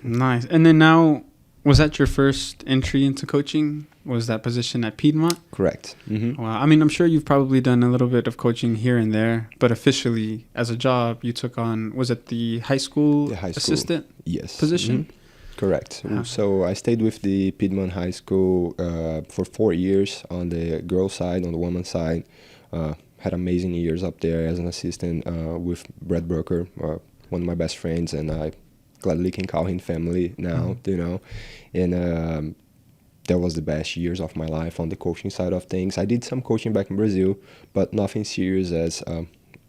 Nice. And then now, was that your first entry into coaching? Was that position at Piedmont? Correct. Wow. I mean, I'm sure you've probably done a little bit of coaching here and there, but officially as a job, you took on, was it the high school assistant Yes. position? Correct. Ah. So I stayed with the Piedmont High School for 4 years on the girls' side, on the women's side. Had amazing years up there as an assistant with Brad Broker, one of my best friends, and I gladly can call him family now, And that was the best years of my life on the coaching side of things. I did some coaching back in Brazil, but nothing serious as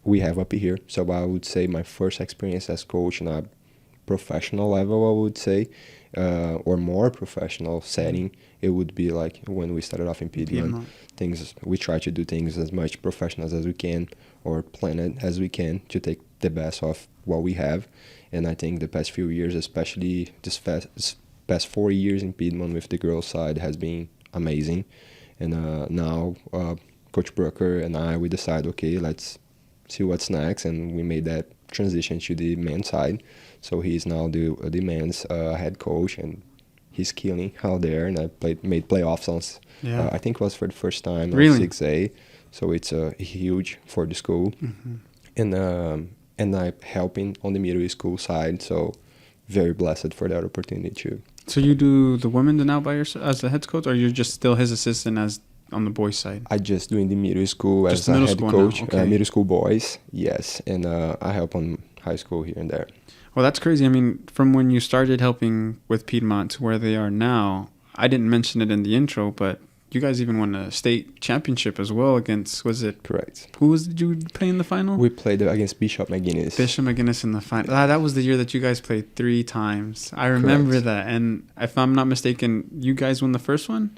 we have up here. So I would say my first experience as coach on a professional level, I would say, or more professional setting, it would be like when we started off in Piedmont. We try to do things as much professional as we can, or plan it as we can to take the best of what we have. And I think the past few years, especially this past 4 years in Piedmont with the girls' side, has been amazing. And now Coach Brooker and we decide, okay, let's see what's next, and we made that transition to the men's side. So he's now the men's head coach, and he's killing out there. And I made playoffs on, I think it was for the first time on 6A. So it's huge for the school. And I'm helping on the middle school side. So very blessed for that opportunity too. So you do the women now by yourself as the head coach, or you're just still his assistant as on the boys' side? I just doing the middle school just as a head coach. Okay. Middle school boys, yes, and I help on high school here and there. Well, that's crazy. I mean, from when you started helping with Piedmont to where they are now, I didn't mention it in the intro, but you guys even won a state championship as well against, was it? Correct. Did you play in the final? We played against Bishop McGuinness. Bishop McGuinness in the final. That was the year that you guys played 3 times. I remember that. And if I'm not mistaken, you guys won the first one.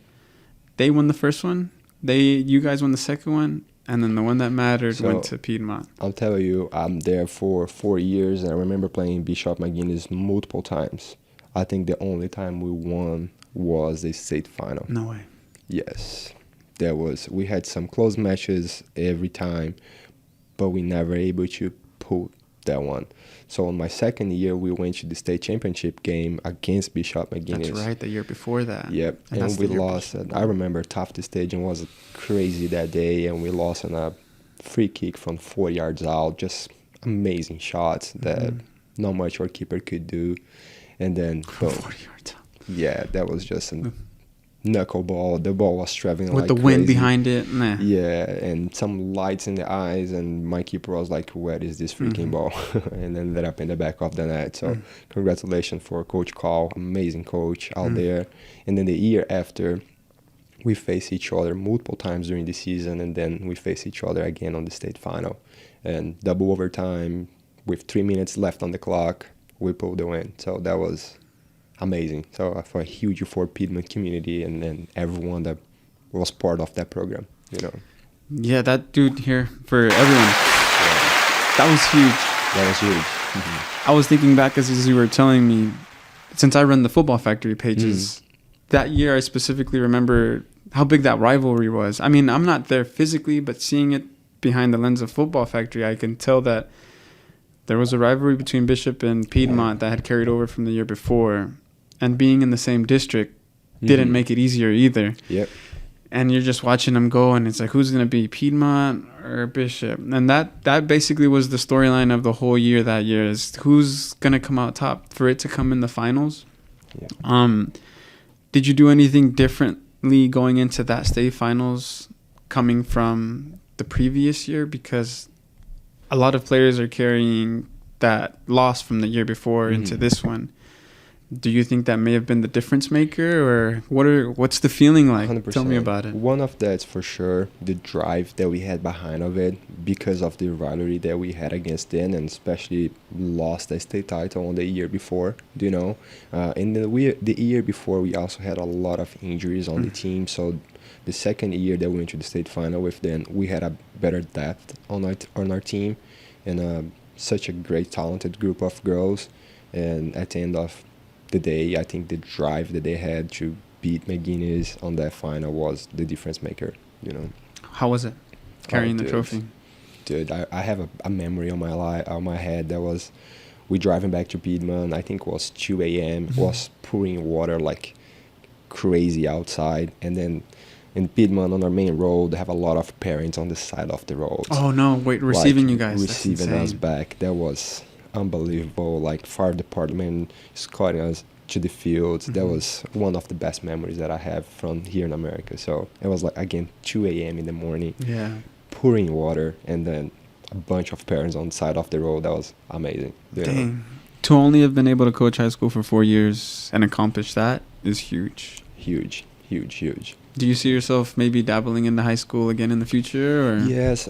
They won the first one. You guys won the second one. And then the one that mattered went to Piedmont. I'll tell you, I'm there for 4 years, and I remember playing Bishop McGuinness multiple times. I think the only time we won was the state final. No way. Yes. We had some close matches every time, but we never able to pull that one. So on my second year, we went to the state championship game against Bishop McGuinness. That's right, the year before that. Yep, and we lost. I remember Taft Stadium was crazy that day, and we lost on a free kick from 4 yards out. Just amazing shots that not much our keeper could do. And then, 40 yards out. Yeah, that was just a knuckleball. The ball was traveling with like the crazy. Wind behind it. Nah. Yeah, and some lights in the eyes, and my keeper was like, where is this freaking ball? And ended up in the back of the net. So congratulations for Coach Call, amazing coach out there. And then the year after, we faced each other multiple times during the season, and then we faced each other again on the state final. And double overtime with 3 minutes left on the clock, we pulled the win. So that was amazing. So I feel huge for Piedmont community and then everyone that was part of that program, Yeah, that dude here for everyone. That was huge. That was huge. I was thinking back as you were telling me, since I run the Football Factory pages, that year I specifically remember how big that rivalry was. I mean, I'm not there physically, but seeing it behind the lens of Football Factory, I can tell that there was a rivalry between Bishop and Piedmont that had carried over from the year before. And being in the same district didn't make it easier either. Yep. And you're just watching them go, and it's like, who's going to be Piedmont or Bishop? And that basically was the storyline of the whole year that year, is who's going to come out top for it to come in the finals. Yeah. Did you do anything differently going into that state finals coming from the previous year? Because a lot of players are carrying that loss from the year before into this one. Do you think that may have been the difference maker, or what's the feeling like? 100%. Tell me about it. One of that's for sure the drive that we had behind of it, because of the rivalry that we had against them, and especially lost the state title on the year before, and the year before we also had a lot of injuries on the team. So the second year that we went to the state final with them, we had a better depth on our team, and such a great talented group of girls. And at the end of the day, I think the drive that they had to beat McGuinness on that final was the difference maker, How was it carrying the trophy? Dude, I have a memory on my head that was we driving back to Piedmont. I think it was 2 a.m. It was pouring water like crazy outside, and then in Piedmont on our main road, they have a lot of parents on the side of the road. Oh no! Wait, receiving like, you guys, receiving us back. That was unbelievable. Like fire department escorting us to the fields. That was one of the best memories that I have from here in America. So it was like again 2 a.m. in the morning, pouring water, and then a bunch of parents on the side of the road. That was amazing. Dang. To only have been able to coach high school for 4 years and accomplish that is huge. Huge. Do you see yourself maybe dabbling in the high school again in the future? Or? Yes.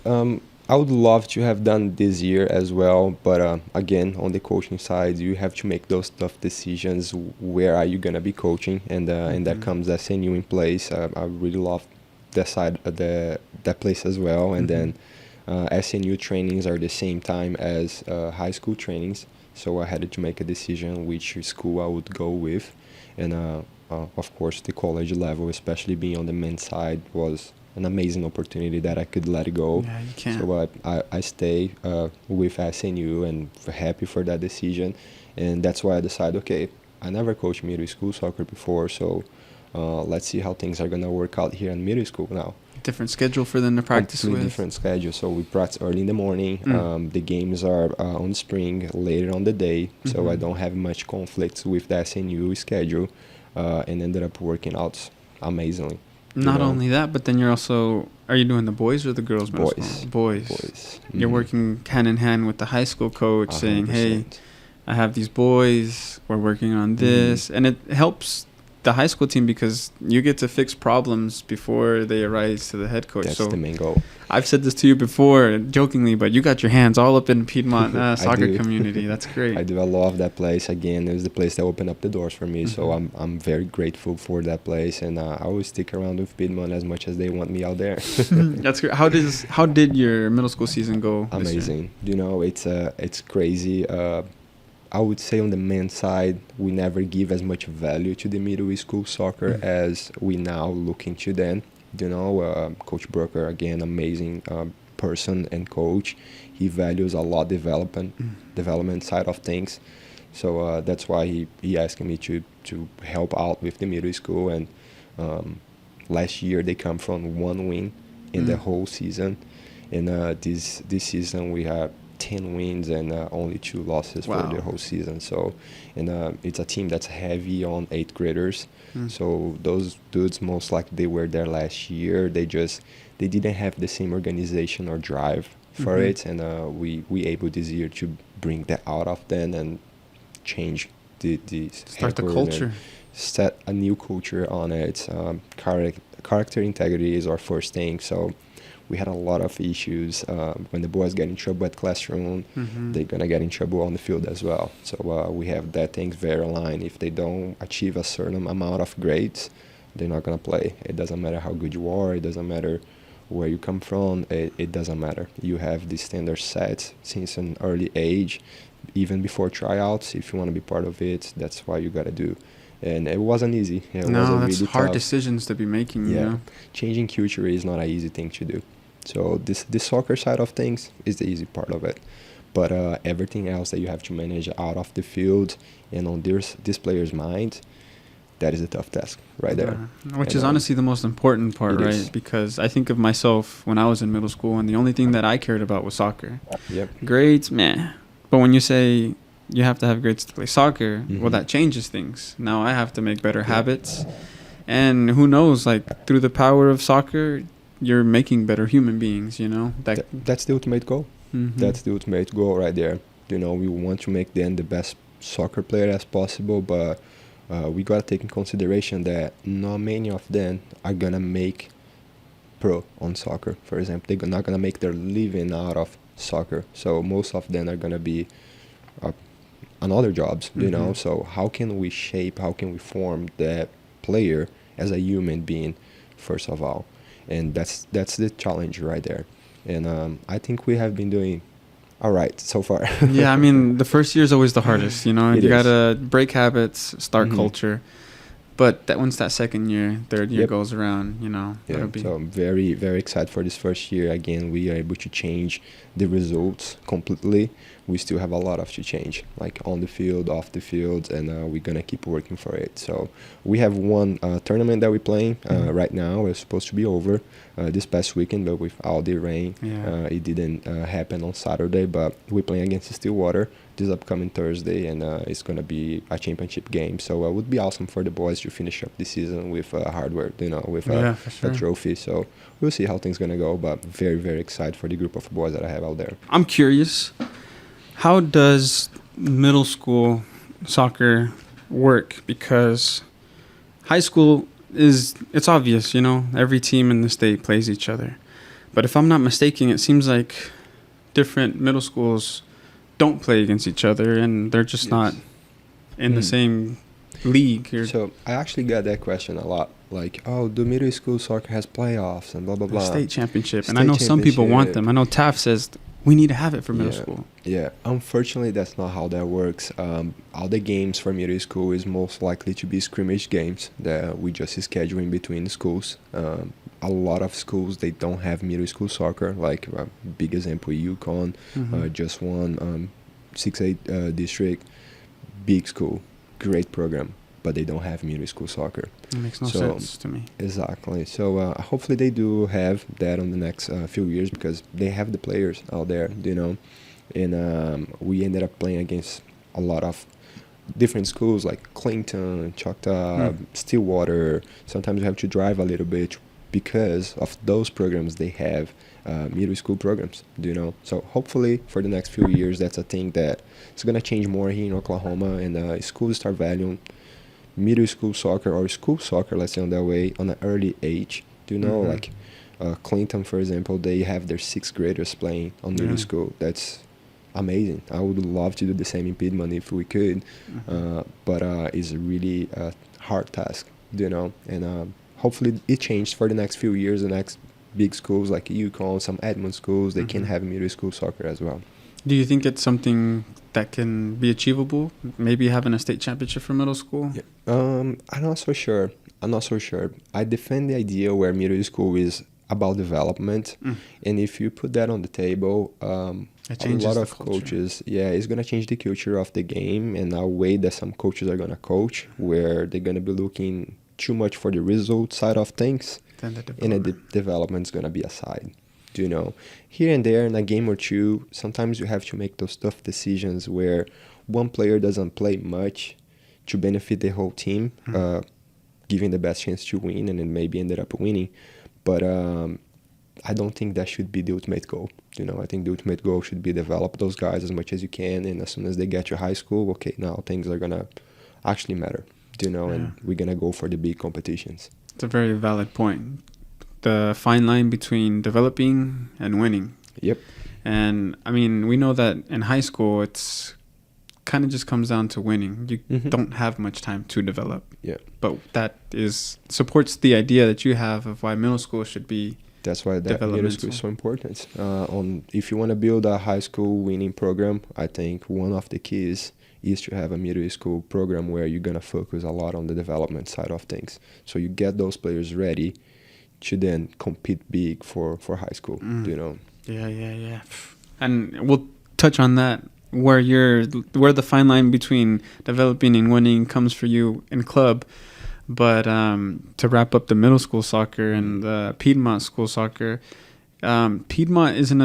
I would love to have done this year as well, but again, on the coaching side, you have to make those tough decisions. Where are you gonna be coaching, and that comes SNU in place. I really love that side of that place as well, and then SNU trainings are the same time as high school trainings, so I had to make a decision which school I would go with, and of course the college level, especially being on the men's side, was an amazing opportunity that I could let go. Yeah, you can't. So I stay with SNU and happy for that decision, and that's why I decided, okay, I never coached middle school soccer before, so let's see how things are gonna work out here in middle school now. Different schedule for them to practice with. Different schedule. So we practice early in the morning. The games are on spring, later on the day, so I don't have much conflicts with the SNU schedule, and ended up working out amazingly. Not only that, but then you're also, are you doing the boys or the girls? Boys. Boys. You're working hand in hand with the high school coach 100%. Saying, hey, I have these boys, we're working on this. And it helps the high school team because you get to fix problems before they arise to the head coach. That's the main goal. I've said this to you before, jokingly, but you got your hands all up in Piedmont soccer community. That's great. I do. I love that place. Again, it was the place that opened up the doors for me. So I'm very grateful for that place, and I always stick around with Piedmont as much as they want me out there. That's great. How did your middle school season go? Amazing. It's crazy. I would say on the men's side, we never give as much value to the middle school soccer as we now look into then. Coach Brooker, again, amazing person and coach. He values a lot development side of things. So that's why he asked me to help out with the middle school. And last year they come from 1 win in the whole season. And this season we have 10 wins and only 2 losses for the whole season. So, and it's a team that's heavy on 8th graders. So those dudes, most likely they were there last year. They didn't have the same organization or drive for it. And we able this year to bring that out of them and change the start the culture, set a new culture on it. Character integrity is our first thing. So we had a lot of issues. When the boys get in trouble at classroom, they're going to get in trouble on the field as well. So we have that things very aligned. If they don't achieve a certain amount of grades, they're not going to play. It doesn't matter how good you are. It doesn't matter where you come from. It doesn't matter. You have the standard set since an early age, even before tryouts. If you want to be part of it, that's what you got to do. And it wasn't easy. That's really hard decisions to be making. Yeah, you know? Changing culture is not an easy thing to do. So this soccer side of things is the easy part of it, but everything else that you have to manage out of the field and on this player's mind, that is a tough task right there. Which is honestly the most important part, right? Is. Because I think of myself when I was in middle school, and the only thing that I cared about was soccer. Yep. Grades, meh. But when you say you have to have grades to play soccer, well, that changes things. Now I have to make better habits, and who knows, like through the power of soccer, you're making better human beings, That's the ultimate goal. That's the ultimate goal right there. We want to make them the best soccer player as possible, but we got to take in consideration that not many of them are going to make pro on soccer, for example. They're not going to make their living out of soccer. So most of them are going to be on other jobs, So how can we form that player as a human being, first of all? And that's the challenge right there. And I think we have been doing all right so far. Yeah, I mean, the first year is always the hardest, You got to break habits, start culture. But that once that second year, third year Yep. goes around, Yeah, it'll be. so I'm very, very excited for this first year. Again, we are able to change the results completely. We still have a lot of to change, like on the field, off the field, and we're gonna keep working for it. So we have one tournament that we're playing right now. It's supposed to be over this past weekend, but with all the rain, Yeah. it didn't happen on Saturday. But we're playing against Stillwater this upcoming Thursday, and it's gonna be a championship game. So it would be awesome for the boys to finish up the season with hardware, with Yeah, for sure. a trophy. So we'll see how things gonna go, but very, very excited for the group of boys that I have out there. I'm curious, how does middle school soccer work? Because high school it's obvious, every team in the state plays each other. But if I'm not mistaken, it seems like different middle schools don't play against each other, and they're just not in the same league. So I actually got that question a lot. Like, oh, do middle school soccer has playoffs and blah, blah, blah. State championship. State and I know some people want championship. them. I know Taft says we need to have it for middle school. Yeah, unfortunately, that's not how that works. All the games for middle school is most likely to be scrimmage games that we just schedule in between the schools. A lot of schools, they don't have middle school soccer. Like, big example, Yukon, just won 6A district, big school, great program, but they don't have middle school soccer. It makes no sense to me. Exactly. So hopefully they do have that on the next few years, because they have the players out there, And we ended up playing against a lot of different schools like Clinton, Choctaw, Stillwater. Sometimes you have to drive a little bit because of those programs. They have middle school programs, So hopefully for the next few years, that's a thing that is going to change more here in Oklahoma, and schools start valuing middle school soccer, or school soccer, let's say on that way, on an early age. Like Clinton, for example, they have their 6th graders playing on middle school. That's amazing. I would love to do the same in Piedmont if we could, but it's really a hard task, and hopefully it changed for the next few years. The next big schools like Yukon, some Edmond schools, they can have middle school soccer as well. Do you think it's something that can be achievable? Maybe having a state championship for middle school? Yeah. I'm not so sure. I defend the idea where middle school is about development, and if you put that on the table, a lot of coaches, it's going to change the culture of the game, and a way that some coaches are going to coach, where they're going to be looking too much for the result side of things, and the development's going to be aside. Here and there in a game or two, sometimes you have to make those tough decisions where one player doesn't play much to benefit the whole team, giving the best chance to win, and then maybe ended up winning. But I don't think that should be the ultimate goal. I think the ultimate goal should be develop those guys as much as you can, and as soon as they get to high school, okay, now things are going to actually matter, and we're going to go for the big competitions. It's a very valid point. The fine line between developing and winning. Yep. And, we know that in high school, it's kind of just comes down to winning. You don't have much time to develop. Yeah. But that supports the idea that you have of why middle school should be. That's why that middle school is so important. If you want to build a high school winning program, I think one of the keys is to have a middle school program where you're going to focus a lot on the development side of things. So you get those players ready to then compete big for high school, Yeah. And we'll touch on that, where the fine line between developing and winning comes for you in club. But to wrap up the middle school soccer and the Piedmont school soccer, Piedmont is in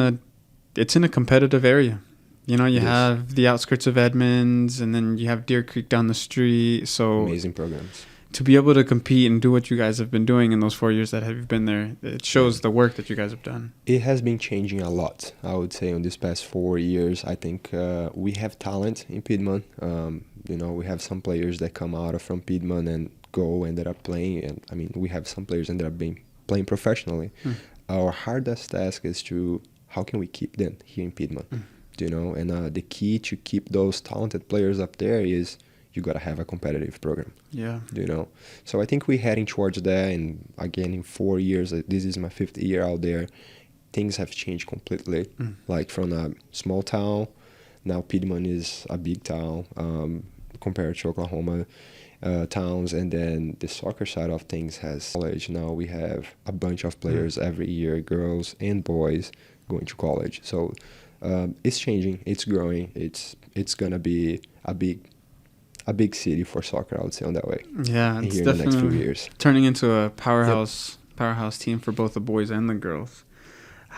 a competitive area. You have the outskirts of Edmonds, and then you have Deer Creek down the street. So amazing programs. To be able to compete and do what you guys have been doing in those 4 years that have been there, it shows the work that you guys have done. It has been changing a lot, I would say, in these past 4 years. I think we have talent in Piedmont. We have some players that come out from Piedmont and ended up playing. And we have some players ended up playing professionally. Our hardest task is how can we keep them here in Piedmont? And the key to keep those talented players up there is you got to have a competitive program. Yeah. So I think we're heading towards that. And again, in 4 years, this is my 5th year out there, things have changed completely. Like from a small town, now Piedmont is a big town. compared to Oklahoma towns. And then the soccer side of things has college. Now we have a bunch of players every year, girls and boys, going to college. So it's changing, it's growing. It's gonna be a big city for soccer, I would say, on that way. Yeah, it's here in the next few definitely years. turning into a powerhouse team for both the boys and the girls.